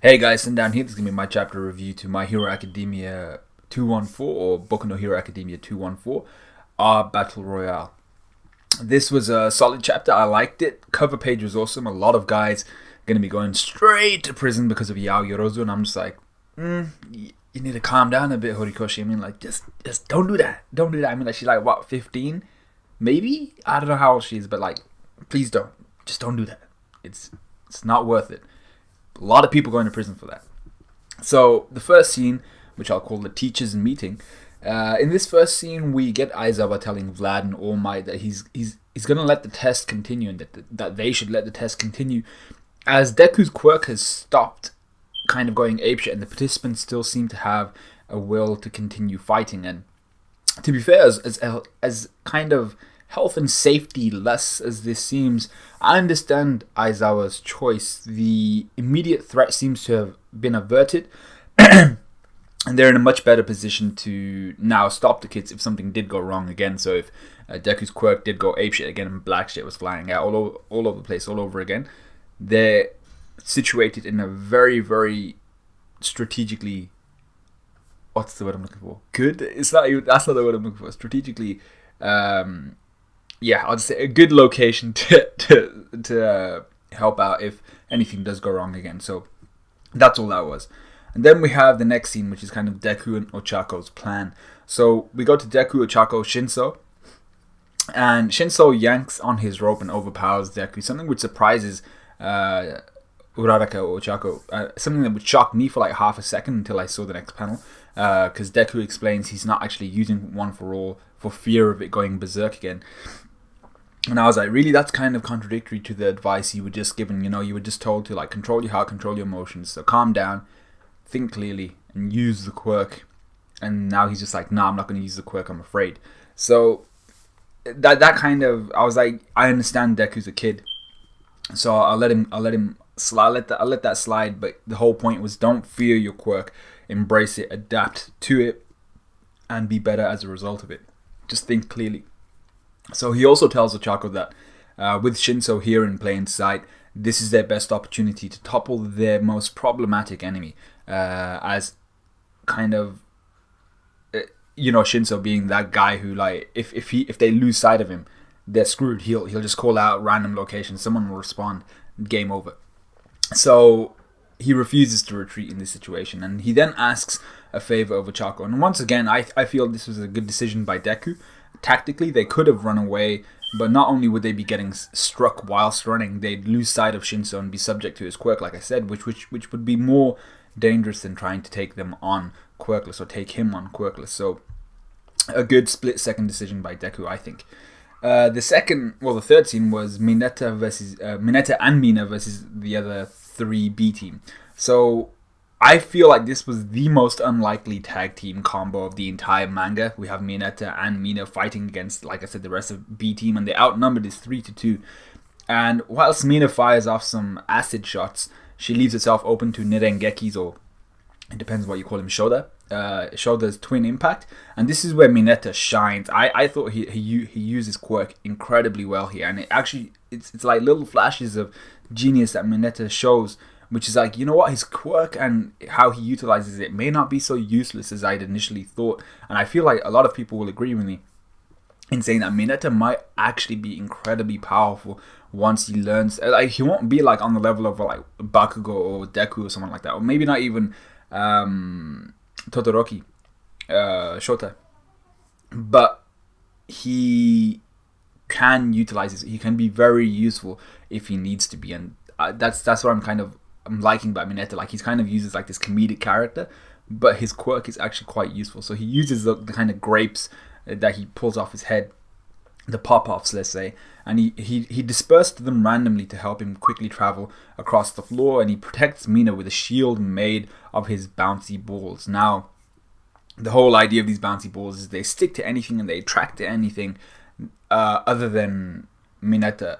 Hey guys, sitting down here. This is going to be my chapter review to My Hero Academia 214 or Boku no Hero Academia 214, our Battle Royale. This was a solid chapter. I liked it. Cover page was awesome. A lot of guys going to be going straight to prison because of Yao Yorozu, and I'm just like, you need to calm down a bit, Horikoshi. I mean, like, just don't do that. Don't do that. I mean, like, she's like, what, 15? Maybe? I don't know how old she is, but like, please don't. Just don't do that. It's not worth it. A lot of people going to prison for that. So the first scene, which I'll call the teachers meeting, in this first scene we get Aizawa telling Vlad and All Might that he's going to let the test continue and that they should let the test continue, as Deku's quirk has stopped kind of going apeshit and the participants still seem to have a will to continue fighting. And to be fair, as kind of health and safety less as this seems, I understand Aizawa's choice. The immediate threat seems to have been averted, and they're in a much better position to now stop the kids if something did go wrong again. So if Deku's quirk did go apeshit again and black shit was flying out all over the place all over again, they're situated in a very, very strategically, what's the word I'm looking for? Good? That's not the word I'm looking for. Strategically, I'll just say a good location to help out if anything does go wrong again. So that's all that was. And then we have the next scene, which is kind of Deku and Ochako's plan. So we go to Deku, Ochako, Shinso. And Shinso yanks on his rope and overpowers Deku, something which surprises Uraraka or Ochako. Something that would shock me for like half a second until I saw the next panel. Because Deku explains he's not actually using one for all for fear of it going berserk again. And I was like, really? That's kind of contradictory to the advice you were just given. You know, you were just told to like control your heart, control your emotions. So calm down, think clearly, and use the quirk. And now he's just like, nah, I'm not going to use the quirk, I'm afraid. So that kind of, I was like, I understand Deku's a kid, so I'll let him slide. I'll let that slide. But the whole point was, don't fear your quirk, embrace it, adapt to it, and be better as a result of it. Just think clearly. So he also tells Ochako that with Shinso here in plain sight, this is their best opportunity to topple their most problematic enemy. As kind of, Shinso being that guy who, like, if they lose sight of him, they're screwed. He'll just call out random locations, someone will respond, game over. So he refuses to retreat in this situation, and he then asks a favor of Ochako. And once again, I feel this was a good decision by Deku. Tactically, they could have run away, but not only would they be getting struck whilst running, they'd lose sight of Shinso and be subject to his quirk, like I said, which would be more dangerous than trying to take them on quirkless or take him on quirkless. So a good split-second decision by Deku, I think. The third scene was Mineta and Mina versus the other 3B team. So I feel like this was the most unlikely tag team combo of the entire manga. We have Mineta and Mina fighting against, like I said, the rest of B team, and they outnumbered is 3-2. And whilst Mina fires off some acid shots, she leaves herself open to Nirengeki's, or it depends what you call him, Shoda's twin impact. And this is where Mineta shines. I thought he used his quirk incredibly well here, and it's like little flashes of genius that Mineta shows, which is like, you know what, his quirk and how he utilizes it may not be so useless as I'd initially thought. And I feel like a lot of people will agree with me in saying that Mineta might actually be incredibly powerful once he learns. Like, he won't be like on the level of like Bakugo or Deku or someone like that, or maybe not even Todoroki, Shota, but he can utilize it. He can be very useful if he needs to be, and that's what I'm liking about Mineta. Like, he's kind of uses like this comedic character, but his quirk is actually quite useful. So he uses the kind of grapes that he pulls off his head, the pop-offs, let's say, and he dispersed them randomly to help him quickly travel across the floor, and he protects Mina with a shield made of his bouncy balls. Now, the whole idea of these bouncy balls is they stick to anything and they attract to anything other than Mineta.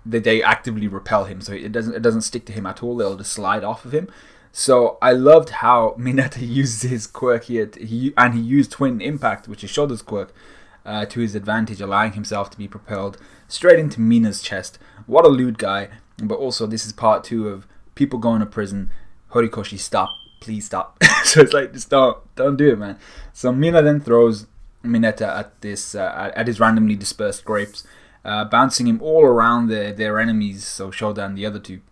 They actively repel him, so it doesn't stick to him at all. They'll just slide off of him. So I loved how Mineta used his quirk here. He used Twin Impact, which is Shoda's quirk, to his advantage, allowing himself to be propelled straight into Mina's chest. What a lewd guy. But also, this is part 2 of people going to prison. Horikoshi, stop. Please stop. So it's like, just don't do it, man. So Mina then throws Mineta at this at his randomly dispersed grapes, bouncing him all around their enemies, so Shoda and the other two,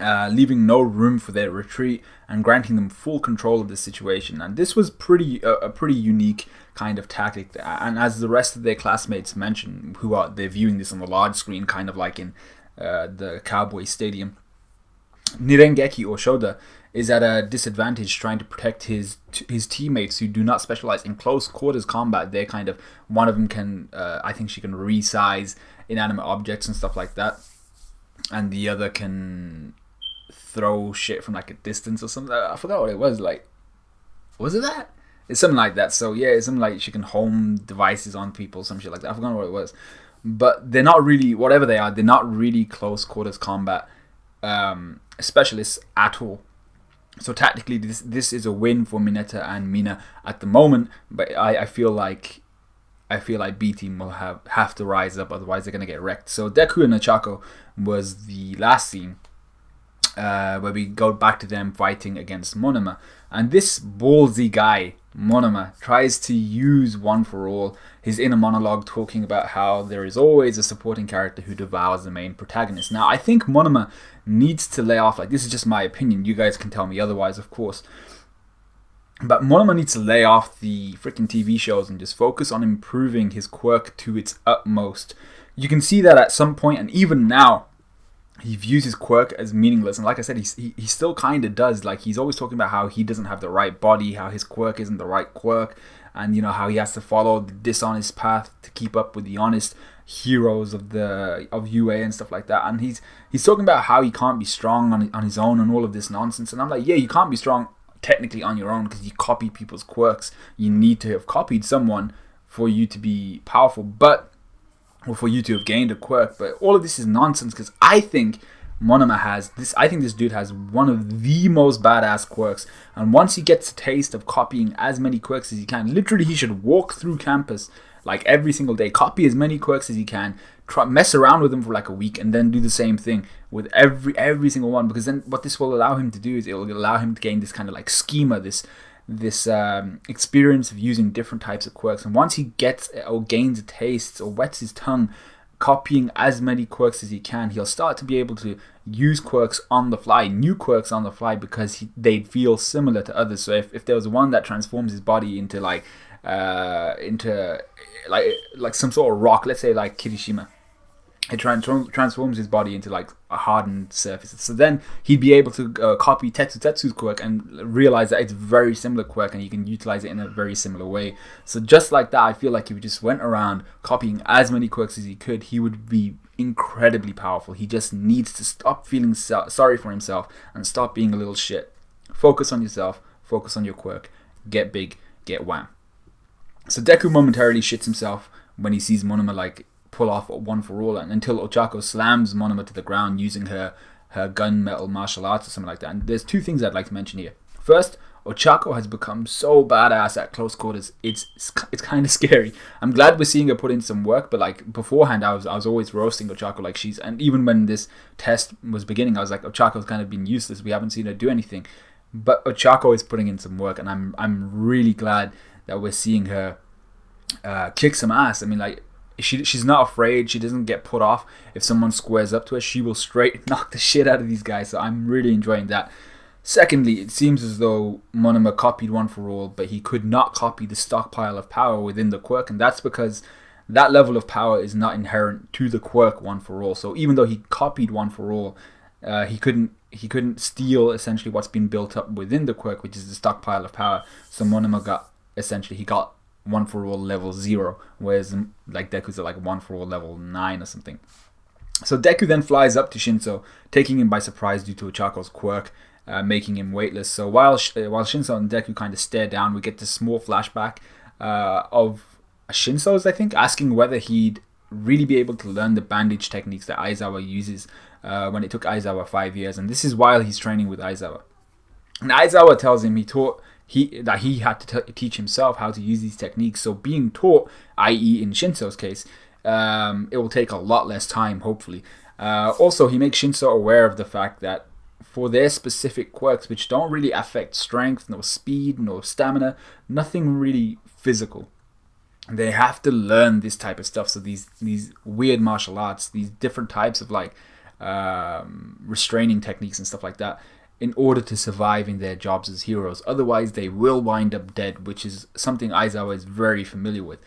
leaving no room for their retreat and granting them full control of the situation. And this was a pretty unique kind of tactic. And as the rest of their classmates mentioned, they're viewing this on the large screen, kind of like in the Cowboy Stadium, Nirengeki or Shoda is at a disadvantage trying to protect his teammates who do not specialize in close quarters combat. They're kind of, one of them can, I think she can resize inanimate objects and stuff like that, and the other can throw shit from like a distance or something. I forgot what it was. Like, was it that? It's something like that. So yeah, it's something like she can home devices on people, some shit like that. I forgot what it was. But they're not really, whatever they are, they're not really close quarters combat specialists at all. So tactically, this is a win for Mineta and Mina at the moment. But I feel like B Team will have to rise up, otherwise they're gonna get wrecked. So Deku and Ochako was the last scene where we go back to them fighting against Monoma, and this ballsy guy Monoma tries to use One for All, his inner monologue, talking about how there is always a supporting character who devours the main protagonist. Now I think Monoma needs to lay off, like, this is just my opinion, you guys can tell me otherwise of course, but Monoma needs to lay off the freaking TV shows and just focus on improving his quirk to its utmost. You can see that at some point, and even now he views his quirk as meaningless. And like I said, he still kind of does. Like, he's always talking about how he doesn't have the right body, how his quirk isn't the right quirk, and you know how he has to follow the dishonest path to keep up with the honest heroes of UA and stuff like that. And he's talking about how he can't be strong on his own and all of this nonsense. And I'm like, yeah, you can't be strong technically on your own because you copy people's quirks. You need to have copied someone for you to be powerful, or for you to have gained a quirk. But all of this is nonsense, because I think Monoma has this. I think this dude has one of the most badass quirks, and once he gets a taste of copying as many quirks as he can, literally he should walk through campus like every single day, copy as many quirks as he can, mess around with them for like a week, and then do the same thing with every single one. Because then what this will allow him to do is it will allow him to gain this kind of like schema, this experience of using different types of quirks. And once he gets or gains a taste or wets his tongue copying as many quirks as he can, he'll start to be able to use quirks on the fly, new quirks on the fly, because they'd feel similar to others. So if there was one that transforms his body into like some sort of rock, let's say like Kirishima, it transforms his body into like a hardened surface. So then he'd be able to copy Tetsu's quirk and realize that it's a very similar quirk, and you can utilize it in a very similar way. So just like that, I feel like if he just went around copying as many quirks as he could, he would be incredibly powerful. He just needs to stop feeling sorry for himself and stop being a little shit. Focus on yourself, focus on your quirk, get big, get wham. So Deku momentarily shits himself when he sees Monoma like pull off One for All, and until Ochako slams Monoma to the ground using her gunmetal martial arts or something like that. And there's two things I'd like to mention here. First, Ochako has become so badass at close quarters, it's kind of scary. I'm glad we're seeing her put in some work, but like beforehand I was always roasting Ochako, like and even when this test was beginning, I was like, Ochako's kind of been useless, we haven't seen her do anything. But Ochako is putting in some work, and I'm really glad that we're seeing her kick some ass. I mean, like, she's not afraid. She doesn't get put off if someone squares up to her. She will straight knock the shit out of these guys. So I'm really enjoying that. Secondly, it seems as though Monoma copied One for All, but he could not copy the stockpile of power within the quirk, and that's because that level of power is not inherent to the quirk One for All. So even though he copied One for All, he couldn't steal essentially what's been built up within the quirk, which is the stockpile of power. So Monoma got One for All level 0, whereas like Deku's at like One for All level 9 or something. So Deku then flies up to Shinso, taking him by surprise due to Ochako's quirk, making him weightless. So while Shinso and Deku kind of stare down, we get this small flashback of Shinso's, I think, asking whether he'd really be able to learn the bandage techniques that Aizawa uses when it took Aizawa 5 years. And this is while he's training with Aizawa. And Aizawa tells him that he had to teach himself how to use these techniques. So being taught, i.e. in Shinso's case, it will take a lot less time, hopefully. Also, he makes Shinso aware of the fact that for their specific quirks, which don't really affect strength, no speed, no stamina, nothing really physical. They have to learn this type of stuff. So these weird martial arts, these different types of like restraining techniques and stuff like that, in order to survive in their jobs as heroes. Otherwise, they will wind up dead, which is something Aizawa is very familiar with.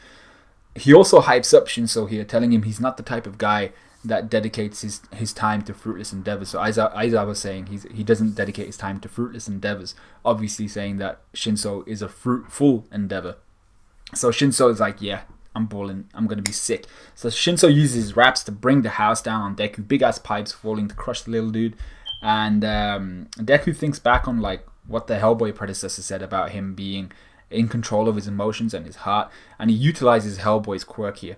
He also hypes up Shinso here, telling him he's not the type of guy that dedicates his time to fruitless endeavors. So Aizawa was saying he doesn't dedicate his time to fruitless endeavors, obviously saying that Shinso is a fruitful endeavor. So Shinso is like, yeah, I'm balling, I'm going to be sick. So Shinso uses his raps to bring the house down on Deku, big ass pipes falling to crush the little dude. And Deku thinks back on like what the Hellboy predecessor said about him being in control of his emotions and his heart, and he utilizes Hellboy's quirk here.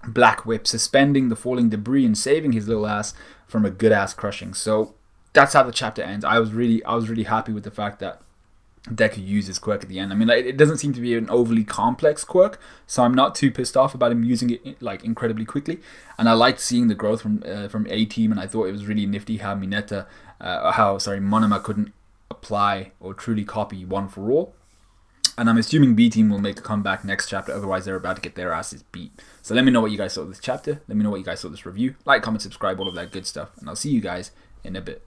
Black Whip, suspending the falling debris and saving his little ass from a good ass crushing. So that's how the chapter ends. I was really happy with the fact that Deku uses quirk at the end. I mean, it doesn't seem to be an overly complex quirk, so I'm not too pissed off about him using it like incredibly quickly. And I liked seeing the growth from A-Team, and I thought it was really nifty how Monoma couldn't apply or truly copy One for All. And I'm assuming B-Team will make a comeback next chapter, otherwise they're about to get their asses beat. So let me know what you guys thought of this chapter. Let me know what you guys thought of this review. Like, comment, subscribe, all of that good stuff. And I'll see you guys in a bit.